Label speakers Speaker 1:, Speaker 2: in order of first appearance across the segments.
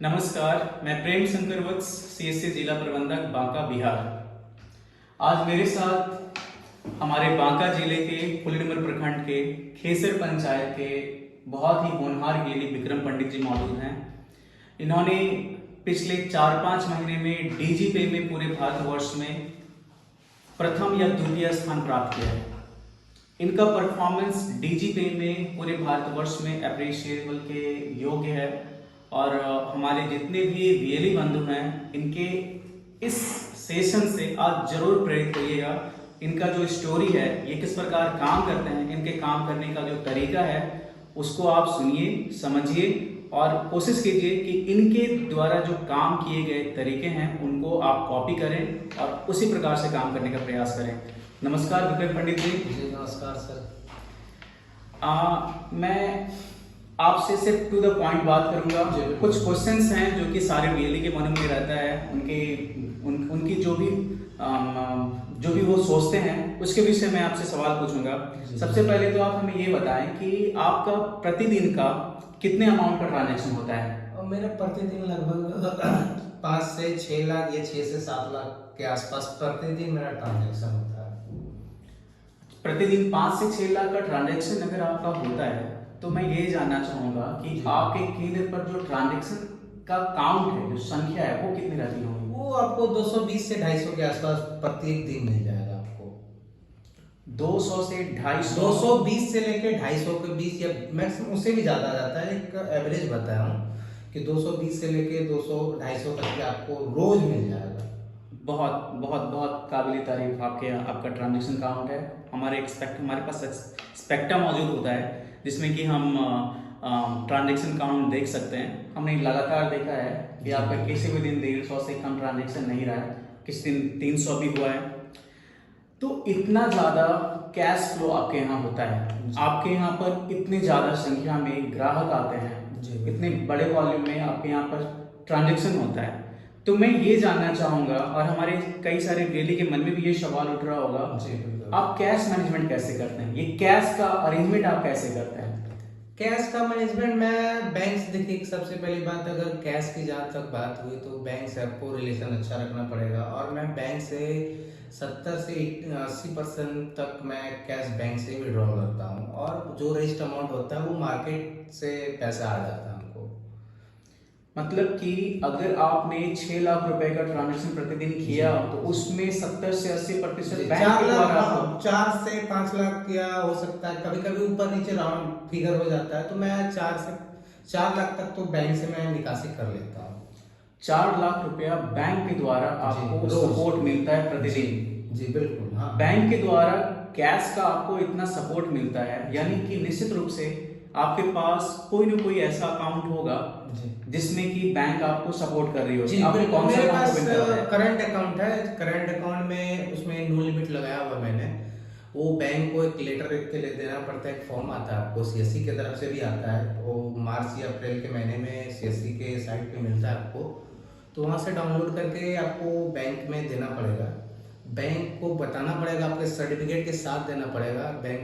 Speaker 1: नमस्कार, मैं प्रेम शंकर वत्स, सीएससी जिला प्रबंधक बांका बिहार। आज मेरे साथ हमारे बांका जिले के फुलडीमर प्रखंड के खेसर पंचायत के बहुत ही होनहार गेली विक्रम पंडित जी मौजूद हैं। इन्होंने पिछले 4-5 महीने में डीजीपी में पूरे भारतवर्ष में प्रथम या द्वितीय स्थान प्राप्त किया है। इनका परफॉर्मेंस डीजीपी में पूरे भारतवर्ष में अप्रिशिएबल के योग्य है और हमारे जितने भी वीएलई बंधु हैं इनके इस सेशन से आज जरूर प्रेरित होइएगा। इनका जो स्टोरी है, ये किस प्रकार काम करते हैं, इनके काम करने का जो तरीका है उसको आप सुनिए, समझिए और कोशिश कीजिए कि इनके द्वारा जो काम किए गए तरीके हैं उनको आप कॉपी करें और उसी प्रकार से काम करने का प्रयास करें। नमस्कार विक्रम पंडित जी।
Speaker 2: जी नमस्कार सर।
Speaker 1: मैं आपसे सिर्फ टू द पॉइंट बात करूंगा। कुछ क्वेश्चंस हैं जो कि सारे वीएलई के मन में रहता है, उनकी जो भी वो सोचते हैं उसके विषय में आपसे सवाल पूछूंगा। सबसे पहले तो आप हमें ये बताएं कि आपका प्रतिदिन का कितने अमाउंट का ट्रांजैक्शन होता है?
Speaker 2: और मेरा प्रतिदिन लगभग 5 से 6 लाख या 6 से 7 लाख के आसपास प्रतिदिन मेरा ट्रांजैक्शन होता है।
Speaker 1: प्रतिदिन 5 से 6 लाख का ट्रांजैक्शन अगर आपका होता है तो मैं ये जानना चाहूंगा कि आपके केंद्र पर जो ट्रांजैक्शन का काउंट है, जो संख्या है, वो कितनी रहती होगी?
Speaker 2: वो आपको 220 से 250 के आसपास प्रत्येक दिन मिल जाएगा आपको।
Speaker 1: 200 से 250?
Speaker 2: 220 से लेके 250 के बीच या मैक्सिमम उससे भी ज्यादा आ जाता है। एक एवरेज बताया हूँ कि 220 से लेके 200-250 तक के आपको रोज मिल जाएगा।
Speaker 1: बहुत बहुत बहुत काबिल तारीफ आपका ट्रांजैक्शन काउंट है। हमारे पास स्पेक्ट्रम मौजूद होता है जिसमें कि हम ट्रांजैक्शन काउंट देख सकते हैं। हमने लगातार देखा है कि आपका किसी भी दिन 150 से कम ट्रांजैक्शन नहीं रहा है, किसी दिन 300 भी हुआ है। तो इतना ज़्यादा कैश फ्लो आपके यहाँ होता है, आपके यहाँ पर इतनी ज़्यादा संख्या में ग्राहक आते हैं, इतने बड़े वॉल्यूम में आपके यहाँ पर ट्रांजैक्शन होता है। तो मैं ये जानना चाहूँगा और हमारे कई सारे वीएलई के मन में भी ये सवाल उठ रहा होगा, आप कैश मैनेजमेंट कैसे करते हैं? ये कैश का अरेंजमेंट आप कैसे करते हैं?
Speaker 2: कैश का मैनेजमेंट मैं बैंक से, देखिए सबसे पहली बात, अगर कैश की जहाँ तक बात हुई तो बैंक से आपको रिलेशन अच्छा रखना पड़ेगा और मैं बैंक से 70 से 80% तक मैं कैश बैंक से विड्रॉ करता हूँ और जो रजिस्टर अमाउंट होता है वो मार्केट से पैसा आ जाता है हमको।
Speaker 1: मतलब कि अगर आपने 6 लाख रुपए का ट्रांजैक्शन प्रतिदिन किया तो उसमें 70 से 80% बैंक के द्वारा
Speaker 2: 4 से 5 लाख या हो सकता है, कभी कभी ऊपर नीचे राउंड फिगर हो जाता है, तो मैं 4 लाख तक तो बैंक से मैं निकासी कर लेता हूँ।
Speaker 1: 4 लाख रुपया बैंक के द्वारा आपको सपोर्ट मिलता है प्रतिदिन?
Speaker 2: जी बिल्कुल, हाँ।
Speaker 1: बैंक के द्वारा कैश का आपको इतना सपोर्ट मिलता है, यानी कि निश्चित रूप से आपके पास कोई ना कोई ऐसा अकाउंट होगा जिसमें कि बैंक आपको सपोर्ट कर रही होगी।
Speaker 2: आपको कौन सा अकाउंट? करंट अकाउंट है। करंट अकाउंट में उसमें नो लिमिट लगाया हुआ मैंने। वो बैंक को एक लेटर लिख के देना पड़ता है, एक फॉर्म आता है आपको, सीएससी की तरफ से भी आता है, वो मार्च या अप्रैल के महीने में सीएससी के साइट पे मिलता है आपको, तो वहाँ से डाउनलोड करके आपको बैंक में देना पड़ेगा। बैंक को बताना पड़ेगा, आपके सर्टिफिकेट के साथ देना पड़ेगा। बैंक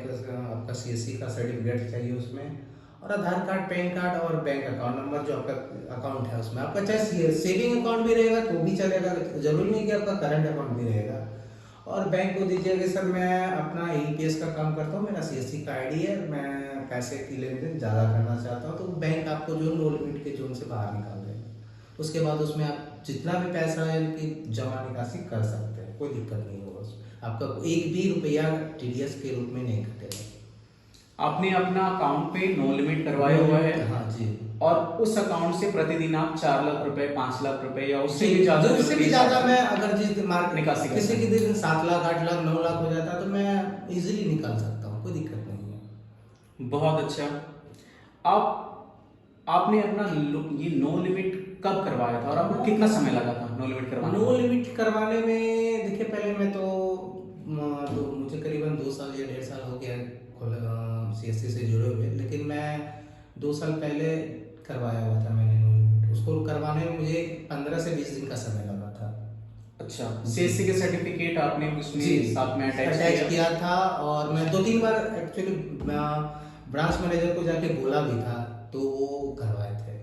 Speaker 2: आपका सीएससी का सर्टिफिकेट चाहिए उसमें, और आधार कार्ड, पैन कार्ड और बैंक अकाउंट नंबर जो आपका अकाउंट है उसमें। आपका चाहे सेविंग अकाउंट भी रहेगा तो भी चलेगा, जरूरी नहीं कि आपका करंट अकाउंट भी रहेगा। और बैंक को दीजिए कि सर मैं अपना ईपीएस का काम करता हूँ, मेरा सीएससी का आईडी है, मैं पैसे की लेन देन ज़्यादा करना चाहता हूँ, तो बैंक आपको जो नो लिमिट के जोन से बाहर निकाल देगा। उसके बाद उसमें आप जितना भी पैसा है उनकी जमा निकासी कर सकते हैं, कोई दिक्कत नहीं होगा उसमें। आपका एक भी रुपया टीडीएस के रूप में नहीं कटेगा।
Speaker 1: आपने अपना अकाउंट पे नो लिमिट करवाया हुआ है?
Speaker 2: हाँ जी।
Speaker 1: और उस अकाउंट से प्रतिदिन आप 4 लाख रुपए, 5 लाख रुपए या उससे भी
Speaker 2: ज्यादा मैं अगर जिस मार्केट
Speaker 1: निकासी
Speaker 2: किसी के दिन 7 लाख, 8 लाख, 9 लाख हो जाता है तो मैं इजीली निकाल सकता हूँ, कोई दिक्कत नहीं है।
Speaker 1: बहुत अच्छा। आपने अपना ये नो लिमिट कब करवाया था और आपको कितना समय लगा था नो लिमिट करवाने?
Speaker 2: नो लिमिट करवाने में देखिए, पहले मैं तो मुझे करीबन 2 साल या 1.5 साल हो गया सीएससी से जुड़े हुए, लेकिन मैं 2 साल पहले करवाया हुआ था मैंने नो लिमिट। उसको करवाने में मुझे 15 से 20 दिन का समय लगा था।
Speaker 1: अच्छा, सीएससी के सर्टिफिकेट आपने उसमें साथ में
Speaker 2: अटैच किया था और मैं 2-3 बार एक्चुअली ब्रांच मैनेजर को जाके बोला भी था, तो वो करवाए थे।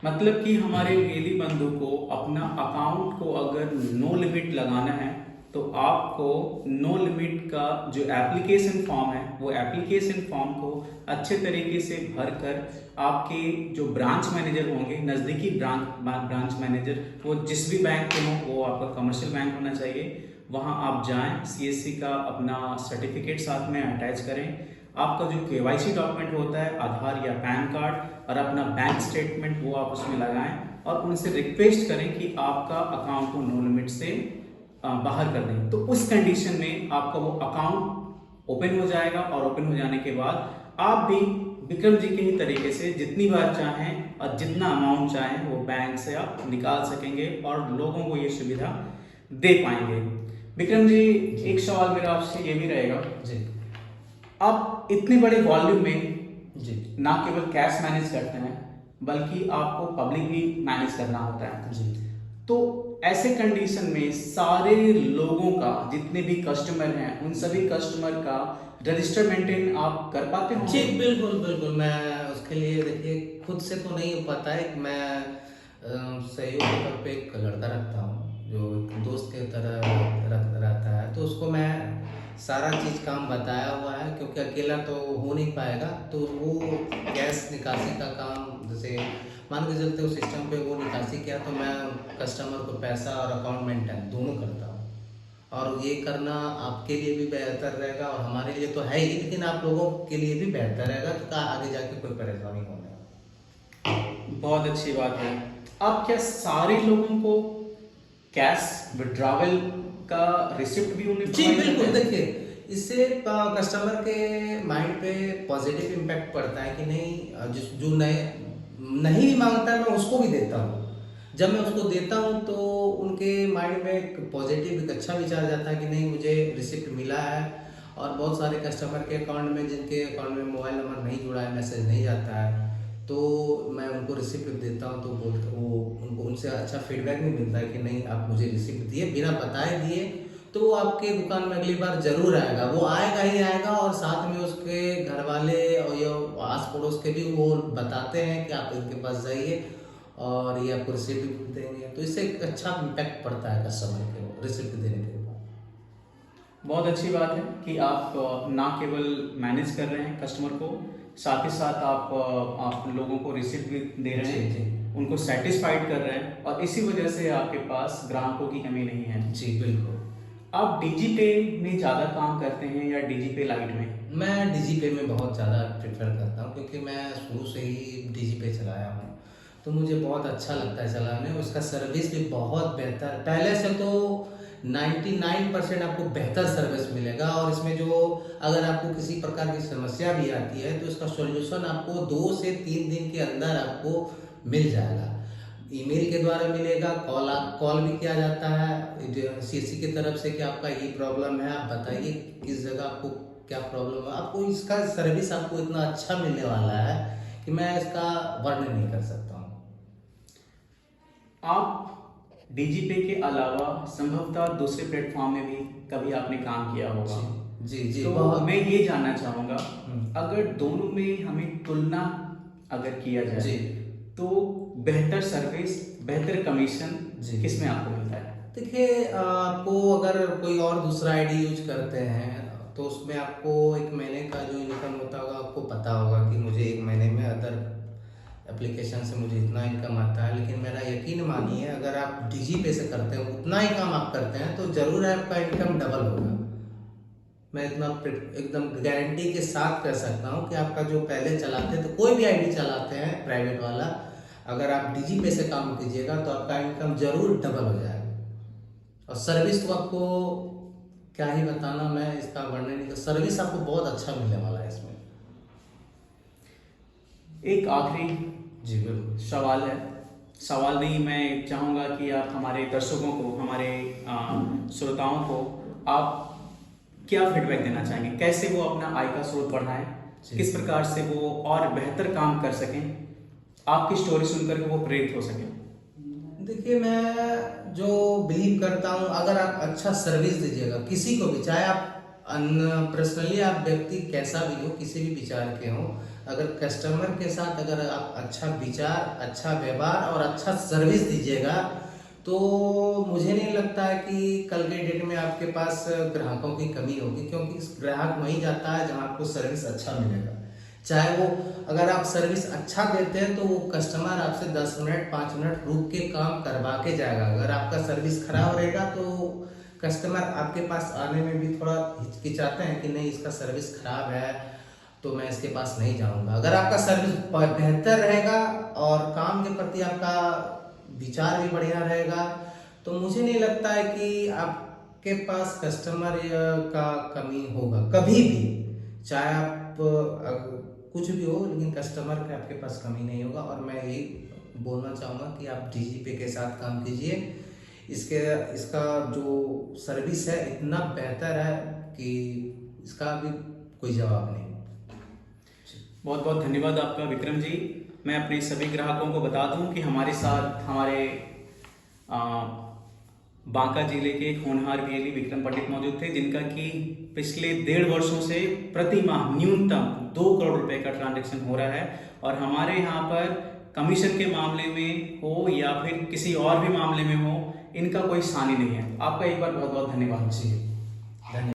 Speaker 1: मतलब कि हमारे डेली बंधु को अपना अकाउंट को अगर नो लिमिट लगाना है तो आपको नो लिमिट का जो एप्लीकेशन फॉर्म है वो एप्लीकेशन फॉर्म को अच्छे तरीके से भरकर आपके जो ब्रांच मैनेजर होंगे, नज़दीकी ब्रांच मैनेजर, वो जिस भी बैंक के हों, वो आपका कमर्शियल बैंक होना चाहिए, वहाँ आप जाएं, सीएससी का अपना सर्टिफिकेट साथ में अटैच करें, आपका जो केवाईसी डॉक्यूमेंट होता है आधार या पैन कार्ड और अपना बैंक स्टेटमेंट वो आप उसमें लगाएं और उनसे रिक्वेस्ट करें कि आपका अकाउंट को नो लिमिट से बाहर कर दें। तो उस कंडीशन में आपका वो अकाउंट ओपन हो जाएगा और ओपन हो जाने के बाद आप भी विक्रम जी के ही तरीके से जितनी बार चाहें और जितना अमाउंट चाहें वो बैंक से आप निकाल सकेंगे और लोगों को ये सुविधा दे पाएंगे। विक्रम जी, एक सवाल मेरा आपसे ये भी रहेगा
Speaker 2: जी,
Speaker 1: आप इतने बड़े वॉल्यूम में
Speaker 2: जी
Speaker 1: ना केवल कैश मैनेज करते हैं बल्कि आपको पब्लिक भी मैनेज करना होता है,
Speaker 2: जी,
Speaker 1: तो ऐसे कंडीशन में सारे लोगों का, जितने भी कस्टमर हैं, उन सभी कस्टमर का रजिस्टर मेंटेन आप कर पाते हो?
Speaker 2: जी बिल्कुल बिल्कुल। मैं उसके लिए देखिए खुद से तो नहीं हो पाता है कि मैं सहयोग के तौर पे एक लड़का रखता हूँ जो एक दोस्त के तरह रहता है, तो उसको मैं सारा चीज़ काम बताया हुआ है, क्योंकि अकेला तो हो नहीं पाएगा। तो वो गैस निकासी का काम, जैसे मान के चलते उस सिस्टम पे वो निकासी किया तो मैं कस्टमर को पैसा और अकाउंट मेंटेन दोनों करता हूँ। और ये करना आपके लिए भी बेहतर रहेगा और हमारे लिए तो है ही, लेकिन आप लोगों के लिए भी बेहतर रहेगा तो आगे जाके कोई परेशानी होने।
Speaker 1: बहुत अच्छी बात है। आप क्या सारे लोगों को कैश विड्रॉवल का रिसिप्ट भी उन्हें
Speaker 2: जी
Speaker 1: provide
Speaker 2: बिल्कुल।
Speaker 1: करते हैं?
Speaker 2: देखिए इससे कस्टमर के माइंड पे पॉजिटिव इम्पैक्ट पड़ता है कि नहीं, जो नए नहीं भी मांगता है मैं उसको भी देता हूँ। जब मैं उसको देता हूँ तो उनके माइंड में एक पॉजिटिव एक अच्छा विचार जाता है कि नहीं मुझे रिसिप्ट मिला है। और बहुत सारे कस्टमर के अकाउंट में, जिनके अकाउंट में मोबाइल नंबर नहीं जुड़ा है, मैसेज नहीं जाता है, तो मैं उनको रिसिप्ट देता हूँ तो बोलते वो उनको उनसे अच्छा फीडबैक भी मिलता है कि नहीं आप मुझे रिसिप्ट दिए, बिना बताए दिए, तो वो आपके दुकान में अगली बार जरूर आएगा। वो आएगा ही आएगा और साथ में उसके घर वाले और या आस पड़ोस के भी वो बताते हैं कि आप इनके पास जाइए और ये आपको रिसिप्ट भी देंगे। तो इससे एक अच्छा इम्पैक्ट पड़ता है कस्टमर के रिसिप्ट देने के बाद।
Speaker 1: बहुत अच्छी बात है कि आप ना केवल मैनेज कर रहे हैं कस्टमर को, साथ ही साथ आप लोगों को रिसिप्ट भी दे रहे हैं,
Speaker 2: जी,
Speaker 1: उनको सेटिस्फाइड कर रहे हैं और इसी वजह से आपके पास ग्राहकों की कमी नहीं है।
Speaker 2: जी बिल्कुल।
Speaker 1: आप डीजीपे में ज़्यादा काम करते हैं या डीजीपे लाइट में?
Speaker 2: मैं डीजीपे में बहुत ज़्यादा प्रेफर करता हूँ, क्योंकि मैं शुरू से ही डीजीपे चलाया हूँ तो मुझे बहुत अच्छा लगता है चलाने। उसका सर्विस भी बहुत बेहतर, पहले से तो 99% आपको बेहतर सर्विस मिलेगा। और इसमें जो अगर आपको किसी प्रकार की समस्या भी आती है तो इसका सॉल्यूशन आपको 2 से 3 दिन के अंदर आपको मिल जाएगा। ईमेल के द्वारा मिलेगा, कॉल भी किया जाता है सीएससी की तरफ से कि आपका ये प्रॉब्लम है, आप बताइए किस जगह आपको क्या प्रॉब्लम है। आपको इसका सर्विस आपको इतना अच्छा मिलने वाला है कि मैं इसका वर्णन नहीं कर सकता हूँ।
Speaker 1: आप डीजीपे के अलावा संभवतः दूसरे प्लेटफॉर्म में भी कभी आपने काम किया होगा।
Speaker 2: जी जी।
Speaker 1: तो मैं ये जानना चाहूँगा,
Speaker 2: हम्म।
Speaker 1: अगर दोनों में हमें तुलना अगर किया जाए
Speaker 2: जी।
Speaker 1: तो बेहतर सर्विस, बेहतर कमीशन
Speaker 2: जी।
Speaker 1: किसमें आपको मिलता है?
Speaker 2: देखिए आपको अगर कोई और दूसरा आईडी यूज करते हैं तो उसमें आपको एक महीने का जो इनकम होता होगा आपको पता होगा कि मुझे एक महीने में अदर एप्लीकेशन से मुझे इतना इनकम आता है। लेकिन मेरा यकीन मानिए अगर आप डीजीपे से करते हैं, उतना ही काम आप करते हैं, तो जरूर आपका इनकम डबल होगा। मैं इतना एकदम गारंटी के साथ कह सकता हूँ कि आपका जो पहले चलाते थे, कोई भी आईडी चलाते हैं प्राइवेट वाला, अगर आप डीजीपे से काम कीजिएगा तो आपका इनकम जरूर डबल हो जाएगा। और सर्विस तो आपको क्या ही बताना, मैं इसका वर्णन नहीं कर, सर्विस आपको बहुत अच्छा मिलने वाला है इसमें।
Speaker 1: एक आखिरी
Speaker 2: जी बिल्कुल।
Speaker 1: सवाल है, सवाल नहीं, मैं चाहूँगा कि आप हमारे दर्शकों को, हमारे श्रोताओं को आप क्या फीडबैक देना चाहेंगे? कैसे वो अपना आय का स्रोत बढ़ाएं, किस प्रकार से वो और बेहतर काम कर सकें, आपकी स्टोरी सुनकर के वो प्रेरित हो सकें?
Speaker 2: देखिए मैं जो बिलीव करता हूँ, अगर आप अच्छा सर्विस दीजिएगा किसी को भी, चाहे आप पर्सनली आप व्यक्ति कैसा भी हो, किसी भी विचार के हो, अगर कस्टमर के साथ अगर आप अच्छा विचार, अच्छा व्यवहार और अच्छा सर्विस दीजिएगा, तो मुझे नहीं लगता है कि कल के डेट में आपके पास ग्राहकों की कमी होगी, क्योंकि ग्राहक वहीं जाता है जहां आपको सर्विस अच्छा मिलेगा। चाहे वो, अगर आप सर्विस अच्छा देते हैं तो वो कस्टमर आपसे 10 मिनट 5 मिनट रुक के काम करवा के जाएगा। अगर आपका सर्विस खराब रहेगा तो कस्टमर आपके पास आने में भी थोड़ा हिचकिचाते हैं कि नहीं, इसका सर्विस खराब है तो मैं इसके पास नहीं जाऊंगा। अगर आपका सर्विस बेहतर रहेगा और काम के प्रति आपका विचार भी बढ़िया रहेगा, तो मुझे नहीं लगता है कि आपके पास कस्टमर का कमी होगा कभी भी। चाहे आप कुछ भी हो, लेकिन कस्टमर का आपके पास कमी नहीं होगा। और मैं यही बोलना चाहूँगा कि आप डीजीपे के साथ काम कीजिए। इसका जो सर्विस है इतना बेहतर है कि इसका भी कोई जवाब नहीं।
Speaker 1: बहुत बहुत धन्यवाद आपका विक्रम जी। मैं अपने सभी ग्राहकों को बता दूं कि हमारे साथ हमारे बांका जिले के एक होनहार वीएलई विक्रम पंडित मौजूद थे, जिनका कि पिछले 1.5 वर्षों से प्रति माह न्यूनतम 2 करोड़ रुपए का ट्रांजैक्शन हो रहा है। और हमारे यहाँ पर कमीशन के मामले में हो या फिर किसी और भी मामले में हो, इनका कोई सानी नहीं है। आपका एक बार बहुत बहुत धन्यवाद।
Speaker 2: जी।